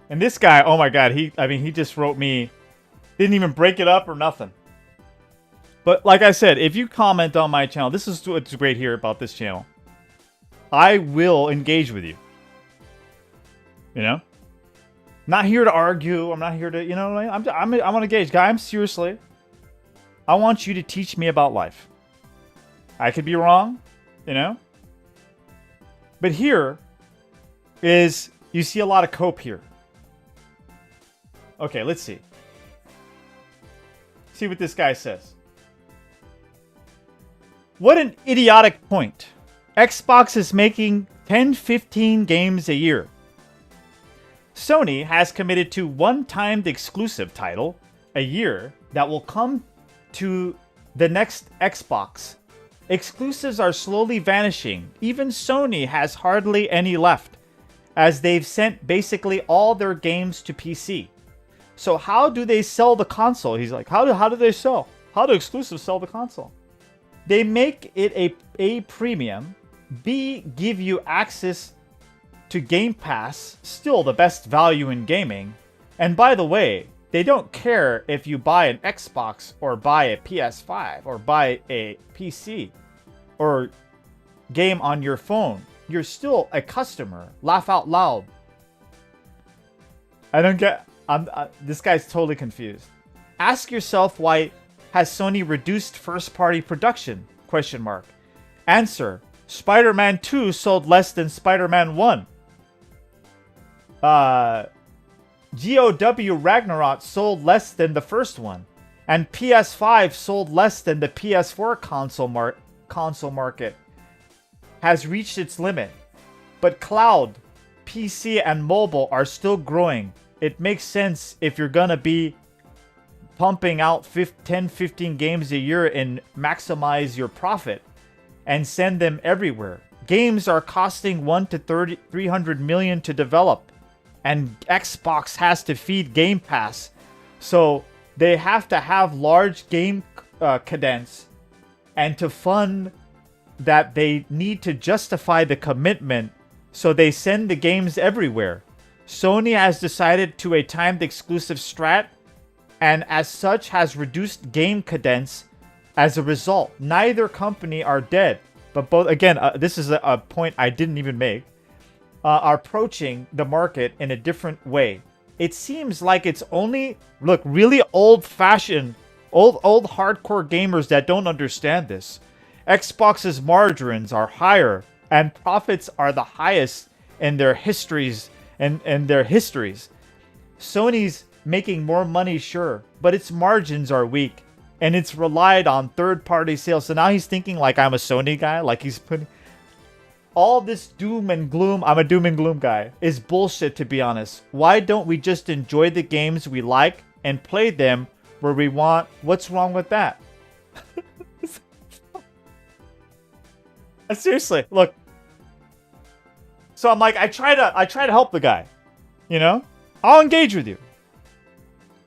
And this guy, oh my god, he just wrote me, didn't even break it up or nothing. But like I said, if you comment on my channel, this is what's great here about this channel. I will engage with you. You know? Not here to argue. I'm not here to, you know, I want to engage. Guy, I'm seriously. I want you to teach me about life. I could be wrong, you know? But here is, you see a lot of cope here. Okay, let's see. See what this guy says. What an idiotic point. Xbox is making 10-15 games a year. Sony has committed to one-timed exclusive title a year that will come to the next Xbox. Exclusives are slowly vanishing. Even Sony has hardly any left, as they've sent basically all their games to PC. So how do they sell the console? He's like, how do they sell? How do exclusives sell the console? They make it A premium, B give you access to Game Pass, still the best value in gaming. And by the way, they don't care if you buy an Xbox or buy a PS5 or buy a PC or game on your phone. You're still a customer. Laugh out loud. I don't get... this guy's totally confused. Ask yourself, why has Sony reduced first-party production? Question mark. Answer. Spider-Man 2 sold less than Spider-Man 1. GOW Ragnarok sold less than the first one. And PS5 sold less than the PS4 console market. Has reached its limit. But cloud, PC, and mobile are still growing. It makes sense if you're gonna be pumping out 10-15 games a year and maximize your profit and send them everywhere. Games are costing $100 to $300 million to develop, and Xbox has to feed Game Pass, so they have to have large game cadence, and to fund that they need to justify the commitment, so they send the games everywhere. Sony has decided to a timed exclusive strat, and as such has reduced game cadence as a result. Neither company are dead, but both, again, this is a point I didn't even make, are approaching the market in a different way. It seems like it's only, look, really old-fashioned, old hardcore gamers that don't understand this. Xbox's margins are higher, and profits are the highest in their histories. Sony's making more money, sure, but its margins are weak, and it's relied on third-party sales. So now he's thinking like I'm a Sony guy, like he's putting all this doom and gloom. I'm a doom and gloom guy. Is bullshit, to be honest. Why don't we just enjoy the games we like and play them where we want? What's wrong with that? Seriously, look. So I'm like, I try to help the guy, you know? I'll engage with you.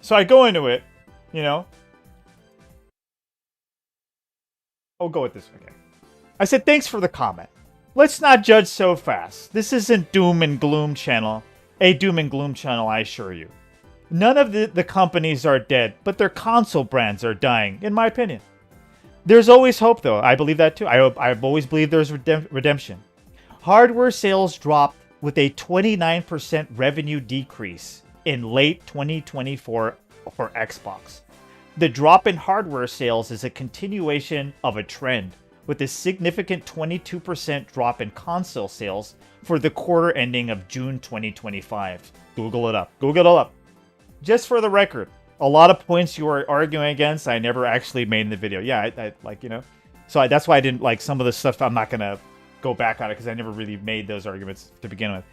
So I go into it, you know? I'll go with this, okay. I said, thanks for the comment. Let's not judge so fast. This isn't doom and gloom channel. A doom and gloom channel, I assure you. None of the companies are dead, but their console brands are dying, in my opinion. There's always hope, though. I believe that, too. I've always believed there's redemption. Hardware sales dropped with a 29% revenue decrease in late 2024 for Xbox. The drop in hardware sales is a continuation of a trend, with a significant 22% drop in console sales for the quarter ending of June 2025. Google it up. Google it up. Just for the record, a lot of points you are arguing against, I never actually made in the video. Yeah, I like, you know. So that's why I didn't like some of the stuff. I'm not going to go back on it because I never really made those arguments to begin with.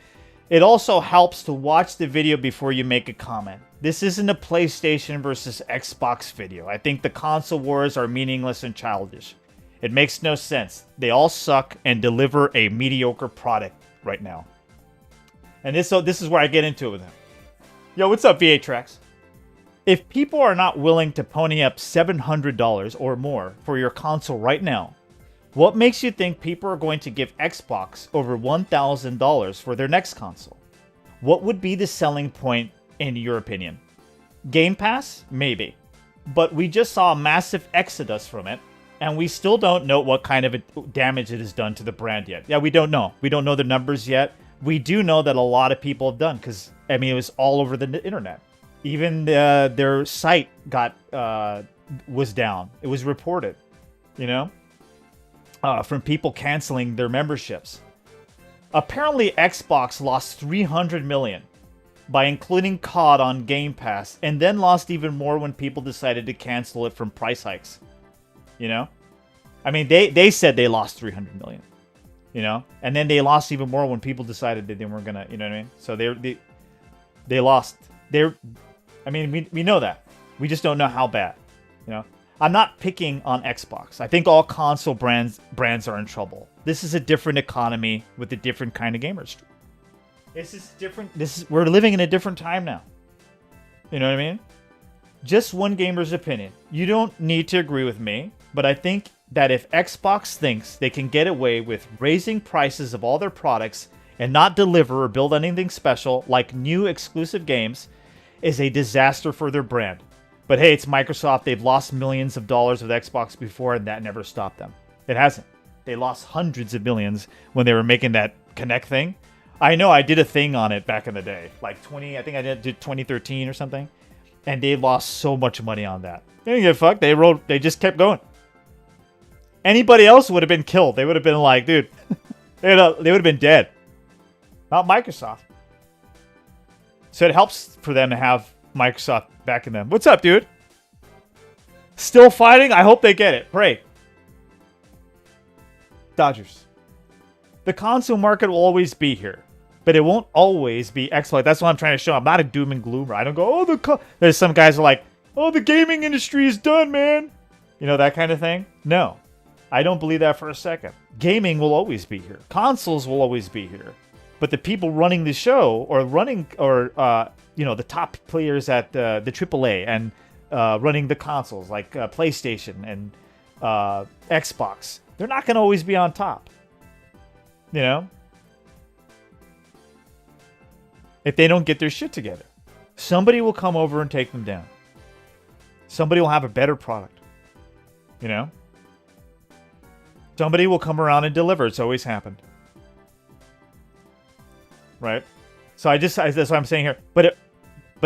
It also helps to watch the video before you make a comment. This isn't a PlayStation versus Xbox video. I think the console wars are meaningless and childish. It makes no sense. They all suck and deliver a mediocre product right now. And this is where I get into it with him. Yo, what's up, VA-Trax? If people are not willing to pony up $700 or more for your console right now, what makes you think people are going to give Xbox over $1,000 for their next console? What would be the selling point in your opinion? Game Pass? Maybe. But we just saw a massive exodus from it, and we still don't know what kind of damage it has done to the brand yet. Yeah, we don't know. We don't know the numbers yet. We do know that a lot of people have done, because, I mean, it was all over the internet. Even their site was down. It was reported, you know, from people canceling their memberships. Apparently, Xbox lost $300 million by including COD on Game Pass, and then lost even more when people decided to cancel it from price hikes. You know? I mean, they said they lost $300 million. You know? And then they lost even more when people decided that they weren't gonna, you know what I mean? So they lost. I mean, we know that. We just don't know how bad. You know? I'm not picking on Xbox. I think all console brands are in trouble. This is a different economy with a different kind of gamers. This is different. We're living in a different time now. You know what I mean? Just one gamer's opinion. You don't need to agree with me, but I think that if Xbox thinks they can get away with raising prices of all their products and not deliver or build anything special like new exclusive games, is a disaster for their brand. But hey, it's Microsoft. They've lost millions of dollars with Xbox before, and that never stopped them. It hasn't. They lost hundreds of millions when they were making that Kinect thing. I know I did a thing on it back in the day, like I think I did 2013 or something, and they lost so much money on that. They didn't give a fuck. They just kept going. Anybody else would have been killed. They would have been like, dude, they would have been dead. Not Microsoft. So it helps for them to have Microsoft backing them. What's up, dude? Still fighting? I hope they get it. Pray. Dodgers. The console market will always be here, but it won't always be Xbox. That's what I'm trying to show. I'm not a doom and gloomer. I don't go, there's some guys who are like, oh, the gaming industry is done, man. You know, that kind of thing. No, I don't believe that for a second. Gaming will always be here. Consoles will always be here. But the people running the show the top players at the AAA and running the consoles like PlayStation and Xbox, they're not going to always be on top. You know? If they don't get their shit together. Somebody will come over and take them down. Somebody will have a better product. You know? Somebody will come around and deliver. It's always happened. Right? So that's what I'm saying here. But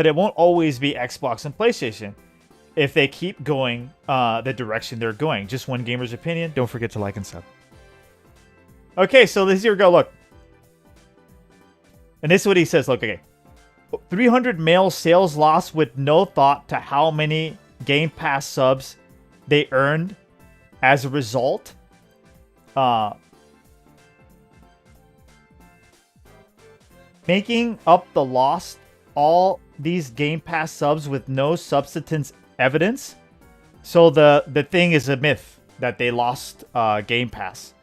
it won't always be Xbox and PlayStation if they keep going the direction they're going. Just one gamer's opinion. Don't forget to like and sub. Okay, so here we go. Look. And this is what he says. Look, okay. 300 male sales loss with no thought to how many Game Pass subs they earned as a result. Making up the loss, all these Game Pass subs with no substance evidence. So the thing is a myth that they lost Game Pass.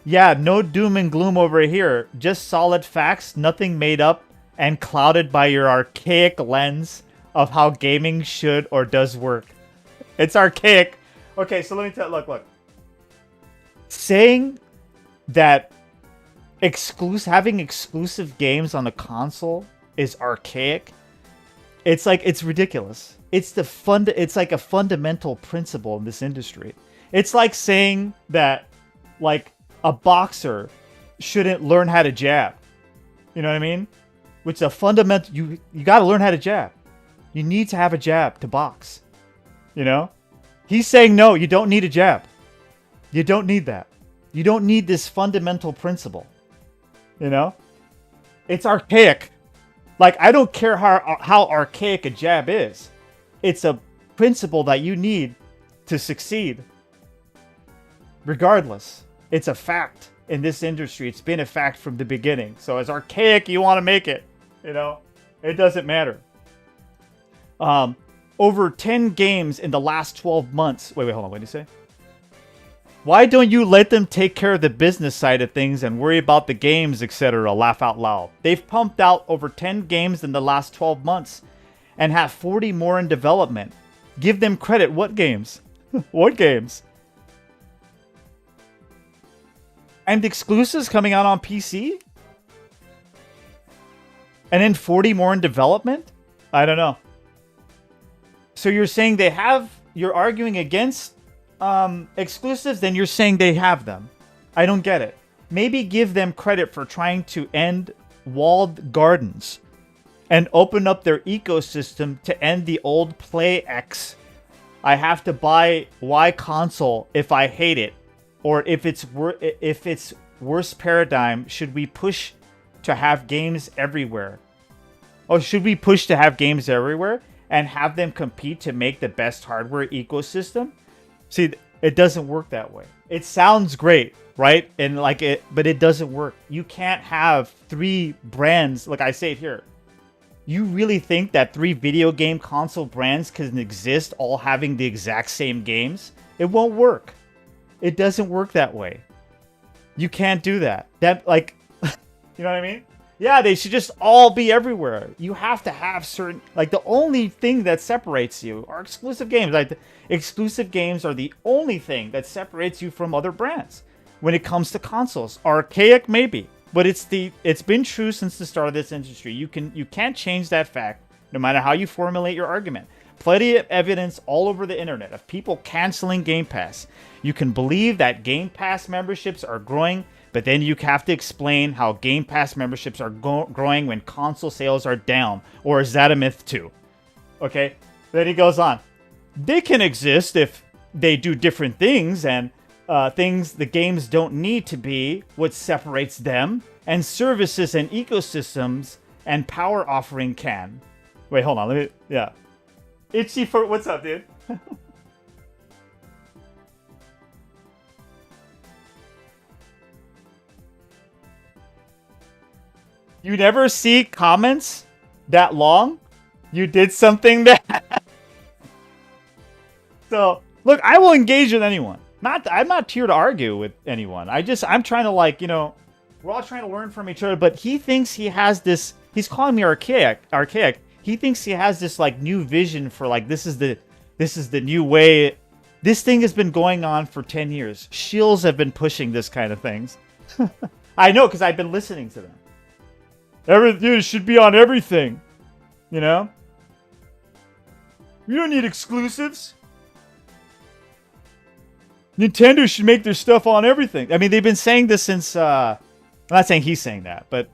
Yeah, no doom and gloom over here. Just solid facts, nothing made up and clouded by your archaic lens of how gaming should or does work. It's archaic. Okay, so let me tell you, look. Saying that having exclusive games on the console is archaic, it's ridiculous. It's like a fundamental principle in this industry. It's like saying that like a boxer shouldn't learn how to jab. You know what I mean? Which is a fundamental. You got to learn how to jab. You need to have a jab to box. You know? He's saying no, you don't need a jab. You don't need that. You don't need this fundamental principle. You know? It's archaic. Like, I don't care how archaic a jab is. It's a principle that you need to succeed. Regardless. It's a fact in this industry. It's been a fact from the beginning. So as archaic you want to make it, you know, it doesn't matter. Over 10 games in the last 12 months. Wait, hold on. What did you say? Why don't you let them take care of the business side of things and worry about the games, etc.? Laugh out loud. They've pumped out over 10 games in the last 12 months and have 40 more in development. Give them credit. What games? What games? And exclusives coming out on PC? And then 40 more in development? I don't know. So you're saying they have, you're arguing against exclusives, then you're saying they have them. I don't get it. Maybe give them credit for trying to end walled gardens and open up their ecosystem to end the old Play X. I have to buy Y console if I hate it, or if it's worst paradigm. Should we push to have games everywhere? Oh, should we push to have games everywhere and have them compete to make the best hardware ecosystem? See, it doesn't work that way. It sounds great, right? And like it, but it doesn't work. You can't have 3 brands. Like I say it here. You really think that 3 video game console brands can exist all having the exact same games? It won't work. It doesn't work that way. You can't do that. That, like, you know what I mean? Yeah, they should just all be everywhere. You have to have certain, like, the only thing that separates you are exclusive games. Like, exclusive games are the only thing that separates you from other brands when it comes to consoles. Archaic, maybe. But it's been true since the start of this industry. You can't change that fact, no matter how you formulate your argument. Plenty of evidence all over the internet of people canceling Game Pass. You can believe that Game Pass memberships are growing, but then you have to explain how Game Pass memberships are growing when console sales are down. Or is that a myth too? Okay, then he goes on. They can exist if they do different things, and things the games don't need to be what separates them, and services and ecosystems and power offering can. Wait, hold on. Let me. Yeah. Itchy for what's up, dude? You never see comments that long? You did something that. So look, I will engage with anyone. I'm not here to argue with anyone. I'm trying to, like, you know, we're all trying to learn from each other, but he thinks he has this, he's calling me archaic. He thinks he has this, like, new vision for, like, this is the new way. This thing has been going on for 10 years. Shills have been pushing this kind of things. I know, because I've been listening to them. Everything should be on everything. You know? You don't need exclusives. Nintendo should make their stuff on everything. I mean, they've been saying this since, I'm not saying he's saying that, but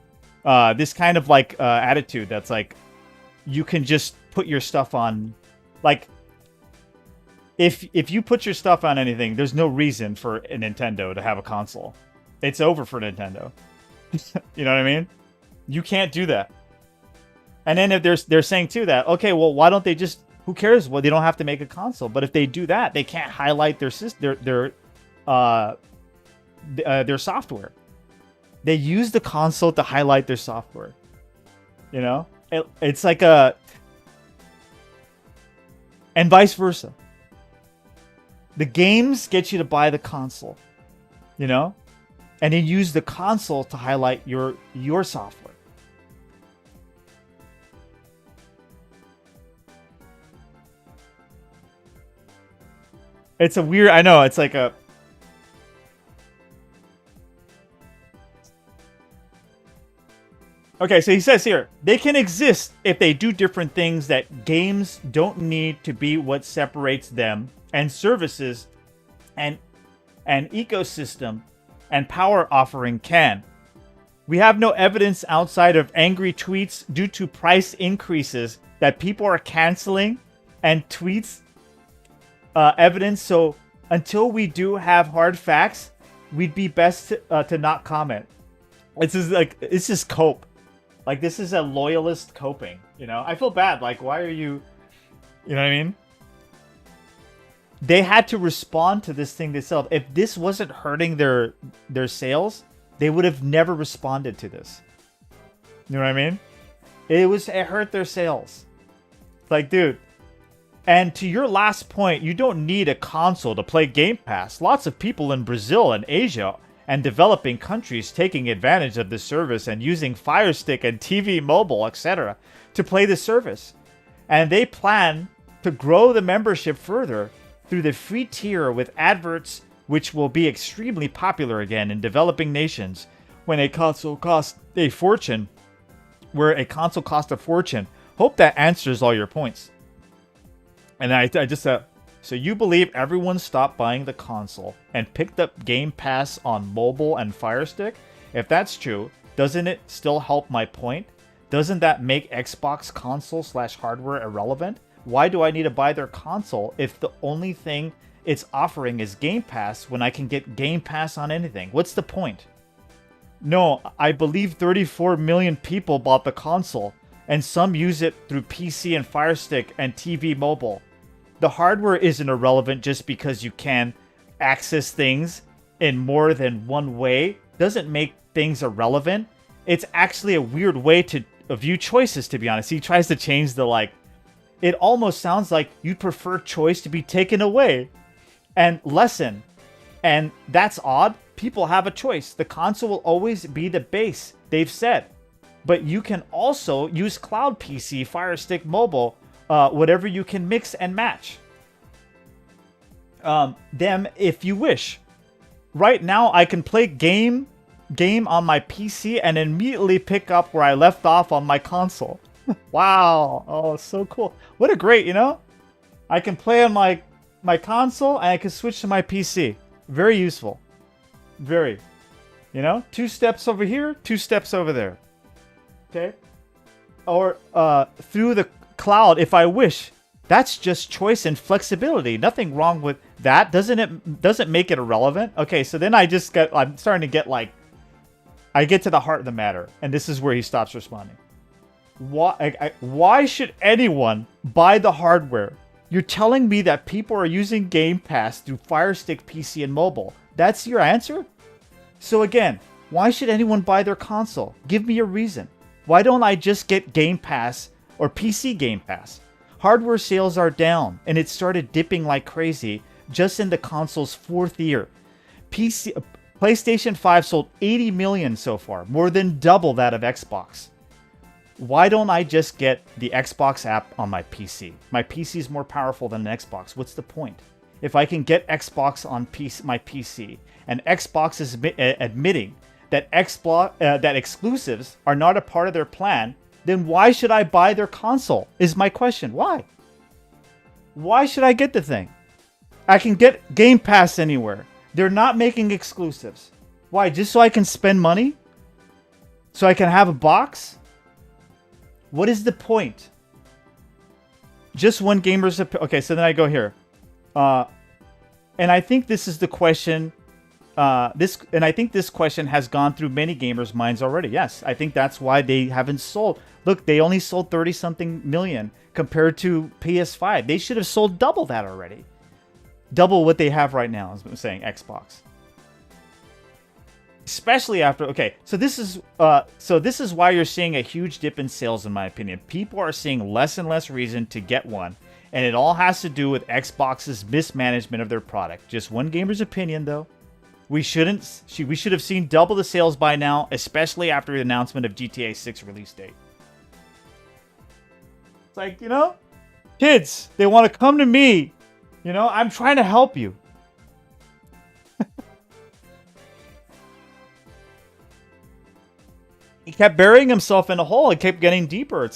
this kind of, like, attitude that's like, you can just put your stuff on, like, if you put your stuff on anything, there's no reason for a Nintendo to have a console. It's over for Nintendo. You know what I mean? You can't do that. And then if they're saying too that, okay, well, why don't they just, who cares? Well, they don't have to make a console. But if they do that, they can't highlight their software. They use the console to highlight their software. You know, it's like a, and vice versa. The games get you to buy the console, you know, and then use the console to highlight your software. It's a weird, I know, it's like a... Okay, so he says here, they can exist if they do different things that games don't need to be what separates them, and services and ecosystem and power offering can. We have no evidence outside of angry tweets due to price increases that people are canceling and tweets evidence. So until we do have hard facts, we'd be best to not comment. It's just cope. Like, this is a loyalist coping, you know? I feel bad. Like, why are you... You know what I mean? They had to respond to this thing themselves. If this wasn't hurting their sales, they would have never responded to this. You know what I mean? It hurt their sales. Like, dude. And to your last point, you don't need a console to play Game Pass. Lots of people in Brazil and Asia and developing countries taking advantage of this service and using Fire Stick and TV Mobile, etc. to play the service. And they plan to grow the membership further through the free tier with adverts, which will be extremely popular again in developing nations when a console costs a fortune. where a console costs a fortune. Hope that answers all your points. And I just said, so you believe everyone stopped buying the console and picked up Game Pass on mobile and Fire Stick? If that's true, doesn't it still help my point? Doesn't that make Xbox console/hardware irrelevant? Why do I need to buy their console if the only thing it's offering is Game Pass when I can get Game Pass on anything? What's the point? No, I believe 34 million people bought the console, and some use it through PC and Fire Stick and TV mobile. The hardware isn't irrelevant just because you can access things in more than one way. Doesn't make things irrelevant. It's actually a weird way to view choices, to be honest. He tries to change the like. It almost sounds like you'd prefer choice to be taken away and lessen. And that's odd. People have a choice. The console will always be the base, they've said. But you can also use Cloud PC, Fire Stick, mobile, whatever you can mix and match them if you wish. Right now, I can play game on my PC and immediately pick up where I left off on my console. Wow. Oh, so cool. What a great, I can play on my console and I can switch to my PC. Very useful. Very. 2 steps over here, 2 steps over there. Okay? Or through the cloud if I wish. That's just choice and flexibility. Nothing wrong with that. Doesn't make it irrelevant? Okay, so then I'm starting to get I get to the heart of the matter, and this is where he stops responding. Why should anyone buy the hardware? You're telling me that people are using Game Pass through Fire Stick, PC, and mobile. That's your answer? So again, why should anyone buy their console? Give me a reason. Why don't I just get Game Pass or PC Game Pass? Hardware sales are down, and it started dipping like crazy just in the console's 4th year. PlayStation 5 sold 80 million so far, more than double that of Xbox. Why don't I just get the Xbox app on my PC? My PC is more powerful than an Xbox. What's the point? If I can get Xbox on my PC, and Xbox is admitting that that exclusives are not a part of their plan, then why should I buy their console? Is my question. Why? Why should I get the thing? I can get Game Pass anywhere. They're not making exclusives. Why? Just so I can spend money? So I can have a box? What is the point? Just one gamer's opinion. Okay, so then I go here. And I think this is the question. I think this question has gone through many gamers' minds already. Yes, I think that's why they haven't sold. Look, they only sold 30-something million compared to PS5. They should have sold double that already. Double what they have right now, as I'm saying, Xbox. Especially after, okay, so this is why you're seeing a huge dip in sales, in my opinion. People are seeing less and less reason to get one, and it all has to do with Xbox's mismanagement of their product. Just one gamer's opinion, though. We should have seen double the sales by now, especially after the announcement of GTA 6 release date. It's like, kids, they want to come to me. I'm trying to help you. He kept burying himself in a hole. It kept getting deeper. It's